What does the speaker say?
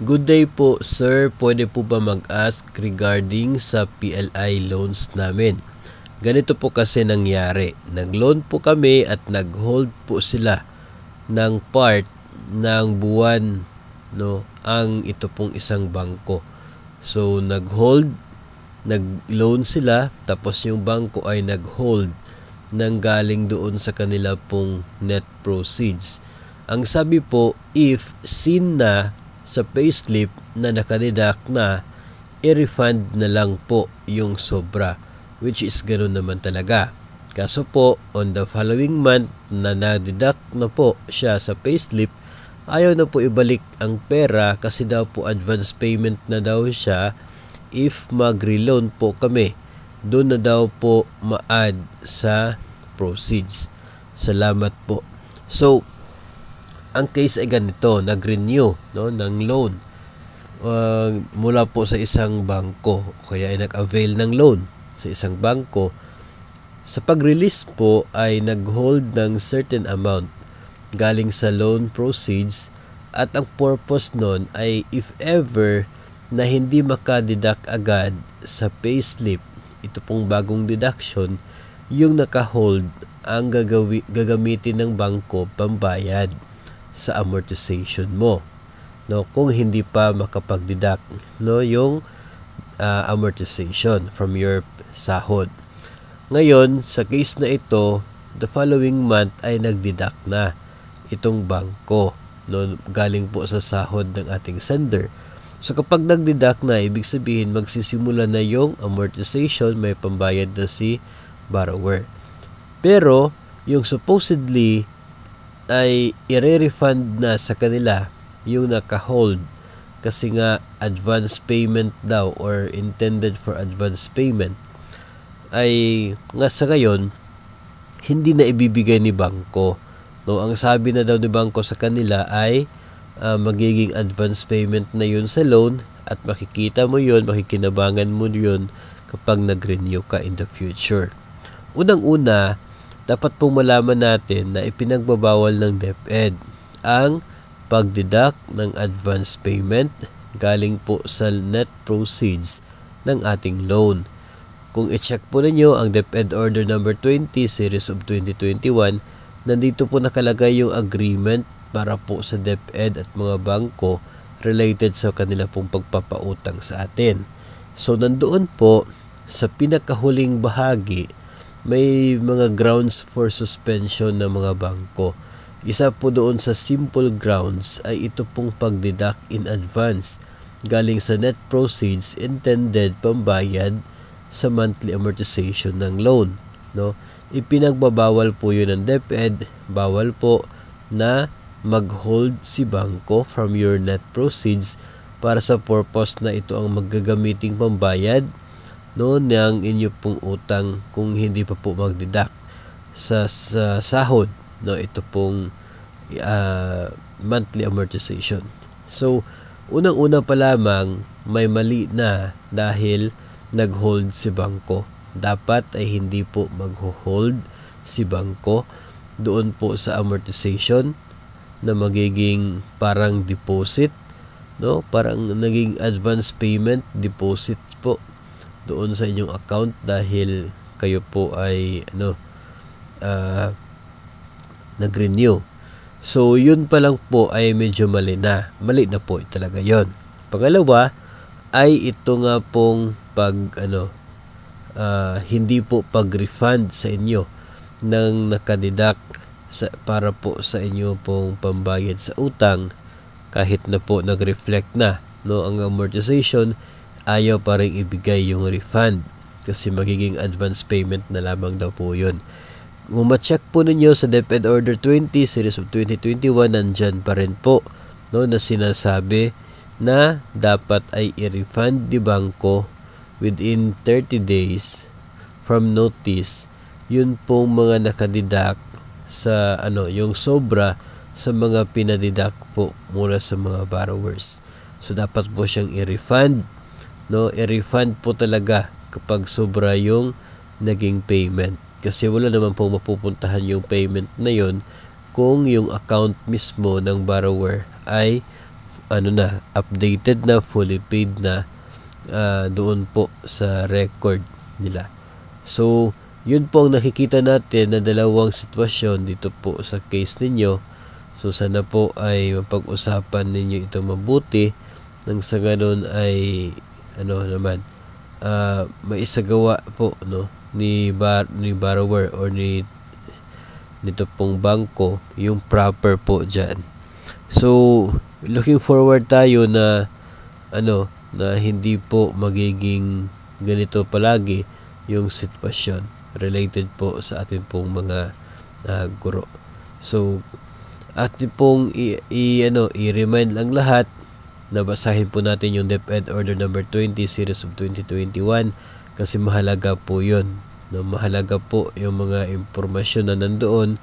Good day po, sir. Pwede po ba mag-ask regarding sa PLI loans namin? Ganito po kasi nangyari. Nag-loan po kami at nag-hold po sila ng part ng buwan, no, ang ito pong isang bangko. So nag-hold, nag-loan sila, tapos yung bangko ay nag-hold nang galing doon sa kanila pong net proceeds. Ang sabi po, if seen na sa payslip na nakadeduct na, i-refund na lang po yung sobra, which is ganoon naman talaga. Kaso po, on the following month na na-deduct na po siya sa payslip, ayaw na po ibalik ang pera kasi daw po advance payment na daw siya. If mag-reloan po kami, doon na daw po ma-add sa proceeds. Salamat po. So, ang case ay ganito, nag-renew, no, ng loan mula po sa isang bangko, kaya ay nag-avail ng loan sa isang bangko. Sa pag-release po ay nag-hold ng certain amount galing sa loan proceeds, at ang purpose nun ay if ever na hindi makadeduct agad sa payslip, ito pong bagong deduction, yung naka-hold ang gagamitin ng bangko pambayad sa amortization mo, no, kung hindi pa makapag-deduct, no, yung amortization from your sahod. Ngayon, sa case na ito, the following month ay nag-deduct na itong bangko, no, galing po sa sahod ng ating sender. So kapag nag-deduct na, ibig sabihin magsisimula na yung amortization, may pambayad na si borrower. Pero yung supposedly ay i-refund na sa kanila yung naka-hold kasi nga advance payment daw or intended for advance payment, ay nga sa ngayon hindi na ibibigay ni bangko, no. Ang sabi na daw ni bangko sa kanila ay magiging advance payment na yun sa loan, at makikita mo yun, makikinabangan mo yun kapag nag-renew ka in the future. Unang-una, dapat pong malaman natin na ipinagbabawal ng DepEd ang pag-deduct ng advance payment galing po sa net proceeds ng ating loan. Kung i-check po ninyo ang DepEd Order number 20 series of 2021, nandito po nakalagay yung agreement para po sa DepEd at mga bangko related sa kanila pong pagpapautang sa atin. So nandoon po sa pinakahuling bahagi may mga grounds for suspension ng mga bangko. Isa po doon sa simple grounds ay ito pong pag-deduct in advance galing sa net proceeds intended pambayad sa monthly amortization ng loan, no. Ipinagbabawal po yun ng DepEd. Bawal po na mag-hold si bangko from your net proceeds para sa purpose na ito ang maggagamiting pambayad, no, ng inyo pong utang kung hindi pa po mag-deduct sa sahod, no, ito pong monthly amortization. So unang-una pa lamang may mali na dahil nag-hold si bangko. Dapat ay hindi po mag-hold si bangko doon po sa amortization na magiging parang deposit, no, parang naging advance payment deposit po doon sa inyong account dahil kayo po ay nag-renew. So yun pa lang po ay medyo mali na po talaga yon. Pangalawa ay ito nga pong hindi po pag-refund sa inyo ng nakadeduct para po sa inyo pong pambayad sa utang kahit na po nag-reflect na, no, ang amortization, ayaw pa rin ibigay yung refund kasi magiging advance payment na lamang daw po yun. Kung ma-check po ninyo sa DepEd Order 20 series of 2021, nandyan pa rin po, no, na sinasabi na dapat ay i-refund di bangko within 30 days from notice yun pong mga nakadeduct sa yung sobra sa mga pinadeduct po mula sa mga borrowers. So dapat po siyang i-refund, no, i-refund po talaga kapag sobra yung naging payment kasi wala naman pong mapupuntahan yung payment na yon kung yung account mismo ng borrower ay updated na, fully paid na doon po sa record nila. So yun po ang nakikita natin na dalawang sitwasyon dito po sa case ninyo. So sana po ay mapag-usapan ninyo ito mabuti nang sa ganun ay maisagawa po ni borrower or nito pong bangko yung proper po dyan. So looking forward tayo na na hindi po magiging ganito palagi yung sitwasyon related po sa ating pong mga guro. So atin pong i-remind lang lahat na basahin po natin yung DepEd Order number 20 series of 2021 kasi mahalaga po yun. Mahalaga po yung mga impormasyon na nandoon